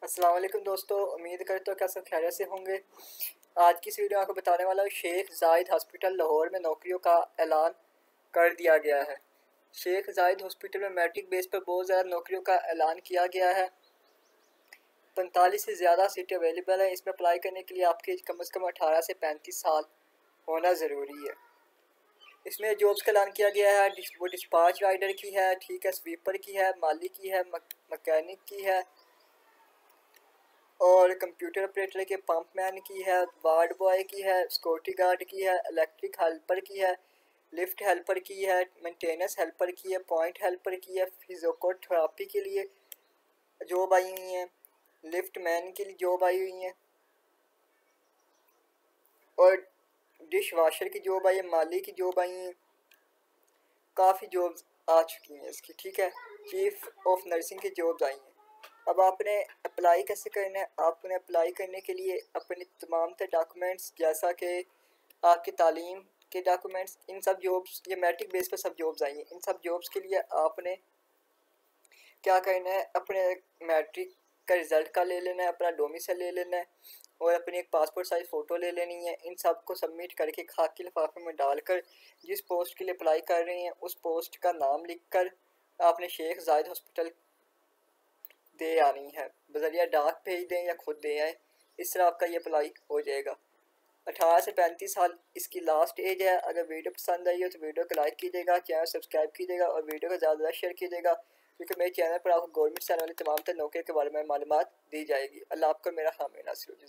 अस्सलाम वालेकुम दोस्तों, उम्मीद करता हूँ क्या सब खैरियत से होंगे। आज की इस वीडियो में आपको बताने वाला हूँ शेख जायद हॉस्पिटल लाहौर में नौकरियों का ऐलान कर दिया गया है। शेख जायद हॉस्पिटल में मैट्रिक बेस पर बहुत ज़्यादा नौकरियों का ऐलान किया गया है। 45 से ज़्यादा सीटें अवेलेबल हैं। इसमें अप्लाई करने के लिए आपकी एज कम से कम 18 से 35 साल होना ज़रूरी है। इसमें जॉब्स का ऐलान किया गया है, वो डिस्पैच राइडर की है, ठीक है, स्वीपर की है, माली की है, मकैनिक की है और कंप्यूटर ऑपरेटर के पंप मैन की है, वार्ड बॉय की है, सिक्योरिटी गार्ड की है, इलेक्ट्रिक हेल्पर की है, लिफ्ट हेल्पर की है, मेंटेनेंस हेल्पर की है, पॉइंट हेल्पर की है, फिजियोथेरेपी के लिए जॉब आई हुई हैं, लिफ्ट मैन के लिए जॉब आई हुई हैं और डिश वाशर की जॉब आई है, माली की जॉब आई है। काफ़ी जॉब्स आ चुकी हैं इसकी, ठीक है। चीफ ऑफ नर्सिंग की जॉब्स आई हैं। अब आपने अप्लाई कैसे करना है? आपने अप्लाई करने के लिए अपने तमाम तर डॉक्यूमेंट्स, जैसा कि आपकी तालीम के डॉक्यूमेंट्स, इन सब जॉब्स, ये मैट्रिक बेस पर सब जॉब्स आई हैं। इन सब जॉब्स के लिए आपने क्या करना है? अपने मैट्रिक का रिज़ल्ट का ले लेना है, अपना डोमिसाइल ले लेना है और अपनी एक पासपोर्ट साइज़ फ़ोटो ले लेनी है। इन सब को सबमिट करके खाकी लिफाफे में डालकर जिस पोस्ट के लिए अप्लाई कर रहे हैं उस पोस्ट का नाम लिखकर आपने शेख जायद हॉस्पिटल दे आनी है। बजरिया डाक भेज दें या खुद दे आएँ, इस तरह आपका ये अप्लाई हो जाएगा। 18 से 35 साल इसकी लास्ट एज है। अगर वीडियो पसंद आई हो तो वीडियो को लाइक कीजिएगा, चैनल सब्सक्राइब कीजिएगा और वीडियो को ज़्यादा शेयर कीजिएगा, क्योंकि मेरे चैनल पर आपको गवर्नमेंट से आने वाली तमाम तर नौकरियों के बारे में मालूमात दी जाएगी। अल्लाह आपको मेरा हामी नासिर हो।